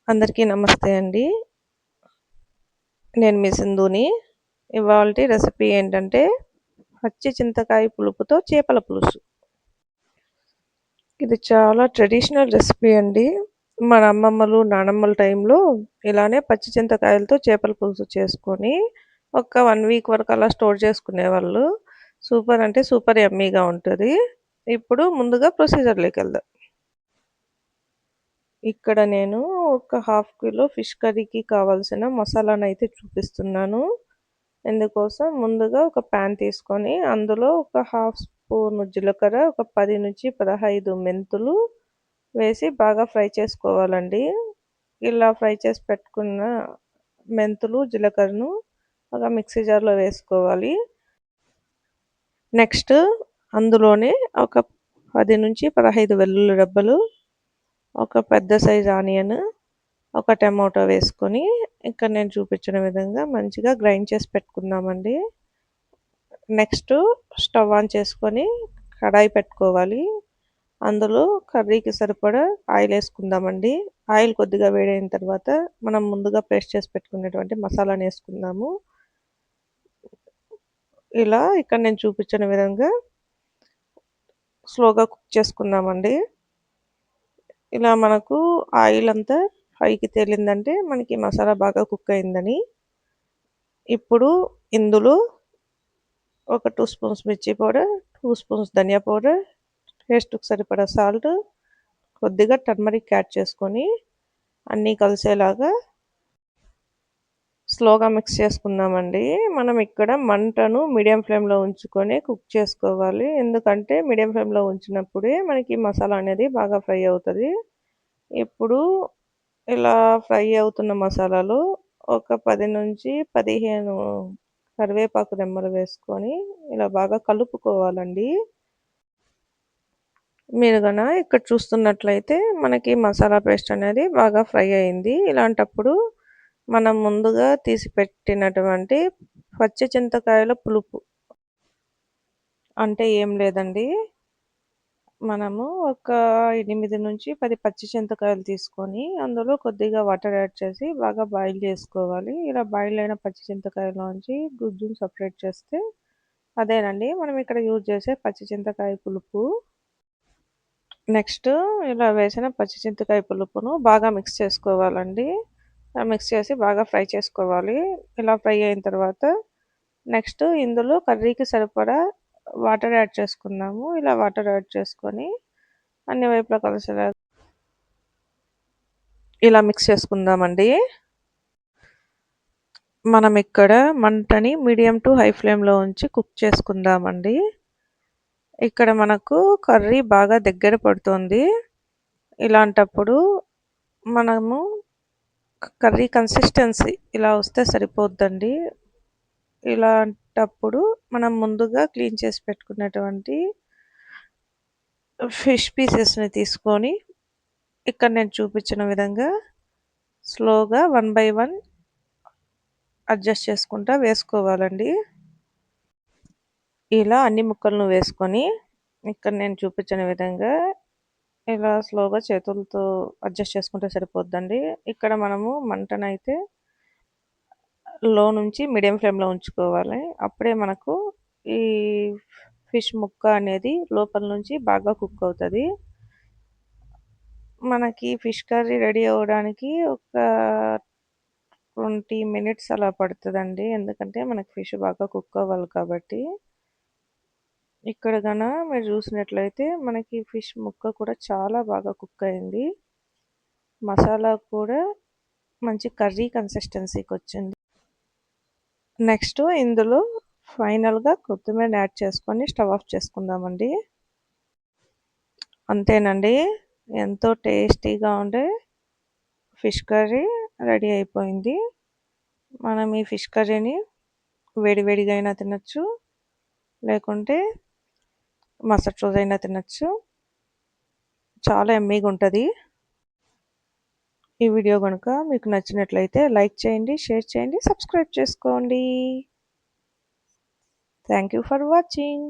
అందరికీ నమస్తే అండి. నేను మీ సింధుని. ఇవాల్టి రెసిపీ ఏంటంటే, పచ్చి చింతకాయ పులుపుతో చేపల పులుసు. ఇది చాలా ట్రెడిషనల్ రెసిపీ అండి. మన అమ్మమ్మలు, నానమ్మల టైంలో ఇలానే పచ్చి చింతకాయలతో చేపల పులుసు చేసుకొని, ఒక 1 వీక్ వరకు అలా స్టోర్ చేసుకునేవాళ్ళు. సూపర్ అంటే సూపర్ యమ్మీగా ఉంటది. ఇప్పుడు ముందుగా ప్రొసీజర్‌లోకెళ్దాం. ఇక్కడ నేను ఒక హాఫ్ కిలో ఫిష్ కర్రీకి కావాల్సిన మసాలానైతే చూపిస్తున్నాను. ఇందుకోసం ముందుగా ఒక పాన్ తీసుకొని అందులో ఒక హాఫ్ స్పూను జీలకర్ర, ఒక 10-15 మెంతులు వేసి బాగా ఫ్రై చేసుకోవాలండి. ఇలా ఫ్రై చేసి పెట్టుకున్న మెంతులు, జీలకర్రను ఒక మిక్సీ జార్‌లో వేసుకోవాలి. నెక్స్ట్ అందులోనే ఒక 10-15 వెల్లుల్లి రెబ్బలు, ఒక పెద్ద సైజ్ ఆనియన్, ఒక టమాటో వేసుకొని ఇక్కడ నేను చూపించిన విధంగా మంచిగా గ్రైండ్ చేసి పెట్టుకుందామండి. నెక్స్ట్ స్టవ్ ఆన్ చేసుకొని కడాయి పెట్టుకోవాలి. అందులో కర్రీకి సరిపడా ఆయిల్ వేసుకుందామండి. ఆయిల్ కొద్దిగా వేడైన తర్వాత మనం ముందుగా పేస్ట్ చేసి పెట్టుకున్నటువంటి మసాలాని వేసుకుందాము. ఇలా ఇక్కడ నేను చూపించిన విధంగా స్లోగా కుక్ చేసుకుందామండి. ఇలా మనకు ఆయిల్ అంతా పైకి తేలిందంటే మనకి మసాలా బాగా కుక్ అయిందని. ఇప్పుడు ఇందులో ఒక 2 స్పూన్స్ మిర్చి పౌడర్, 2 స్పూన్స్ ధనియా పౌడర్, టేస్ట్‌కి సరిపడా సాల్ట్, కొద్దిగా టర్మరిక్ యాడ్ చేసుకొని అన్నీ కలిసేలాగా స్లోగా మిక్స్ చేసుకుందామండి. మనం ఇక్కడ మంటను మీడియం ఫ్లేమ్‌లో ఉంచుకొని కుక్ చేసుకోవాలి. ఎందుకంటే మీడియం ఫ్లేమ్‌లో ఉంచినప్పుడే మనకి మసాలా అనేది బాగా ఫ్రై అవుతది. ఇప్పుడు ఇలా ఫ్రై అవుతున్న మసాలాలో ఒక 10-15 కరివేపాకు రెమ్మలు వేసుకొని ఇలా బాగా కలుపుకోవాలండి. మీరు ఇక్కడ చూస్తున్నట్లయితే మనకి మసాలా పేస్ట్ అనేది బాగా ఫ్రై అయింది. ఇలాంటప్పుడు మనం ముందుగా తీసి పెట్టినటువంటి పచ్చి చింతకాయల పులుపు అంటే ఏం లేదండి. మనము ఒక 8-10 పచ్చి చింతకాయలు తీసుకొని అందులో కొద్దిగా వాటర్ యాడ్ చేసి బాగా బాయిల్ చేసుకోవాలి. ఇలా బాయిల్ అయిన పచ్చి చింతకాయలోంచి గుజ్జుని సెపరేట్ చేస్తే అదేనండి మనం ఇక్కడ యూజ్ చేసే పచ్చి చింతకాయ పులుపు. నెక్స్ట్ ఇలా వేసిన పచ్చి చింతకాయ పులుపును బాగా మిక్స్ చేసుకోవాలండి. మిక్స్ చేసి బాగా ఫ్రై చేసుకోవాలి. ఇలా ఫ్రై అయిన తర్వాత నెక్స్ట్ ఇందులో కర్రీకి సరిపడా వాటర్ యాడ్ చేసుకుందాము. ఇలా వాటర్ యాడ్ చేసుకొని అన్ని వైపులా కలిసేలా ఇలా మిక్స్ చేసుకుందామండి. మనం ఇక్కడ మంటని మీడియం టు హై ఫ్లేమ్‌లో ఉంచి కుక్ చేసుకుందామండి. ఇక్కడ మనకు కర్రీ బాగా దగ్గర పడుతుంది. ఇలాంటప్పుడు మనము కర్రీ కన్సిస్టెన్సీ ఇలా వస్తే సరిపోద్దండి. ఇలాంటప్పుడు మనం ముందుగా క్లీన్ చేసి పెట్టుకున్నటువంటి ఫిష్ పీసెస్‌ని తీసుకొని ఇక్కడ నేను చూపించిన విధంగా స్లోగా 1 బై 1 అడ్జస్ట్ చేసుకుంటా వేసుకోవాలండి. ఇలా అన్ని ముక్కలను వేసుకొని ఇక్కడ నేను చూపించిన విధంగా ఇలా స్లోగా చేతులతో అడ్జస్ట్ చేసుకుంటే సరిపోద్దండి. ఇక్కడ మనము మంటనైతే లో నుంచి మీడియం ఫ్లేమ్‌లో ఉంచుకోవాలి. అప్పుడే మనకు ఈ ఫిష్ ముక్క అనేది లోపల నుంచి బాగా కుక్ అవుతది. మనకి ఫిష్ కర్రీ రెడీ అవ్వడానికి ఒక 20 మినిట్స్ అలా పడుతదండి. ఎందుకంటే మనకి ఫిష్ బాగా కుక్ అవ్వాలి కాబట్టి. ఇక్కడ మీరు చూసినట్లయితే మనకి ఫిష్ ముక్క కూడా చాలా బాగా కుక్ అయింది. మసాలా కూడా మంచి కర్రీ కన్సిస్టెన్సీకొచ్చింది. నెక్స్ట్ ఇందులో ఫైనల్‌గా కొత్తిమీరని యాడ్ చేసుకొని స్టవ్ ఆఫ్ చేసుకుందామండి. అంతేనండి. ఎంతో టేస్టీగా ఉండే ఫిష్ కర్రీ రెడీ అయిపోయింది. మనం ఈ ఫిష్ కర్రీని వేడి వేడిగా అయినా తినొచ్చు. లేకుంటే మరుసటి రోజైనా తినొచ్చు. చాలా యమ్మీగా ఉంటది. ఈ వీడియో గనుక మీకు నచ్చినట్లయితే లైక్ చేయండి, షేర్ చేయండి, సబ్స్క్రైబ్ చేసుకోండి. Thank you for watching.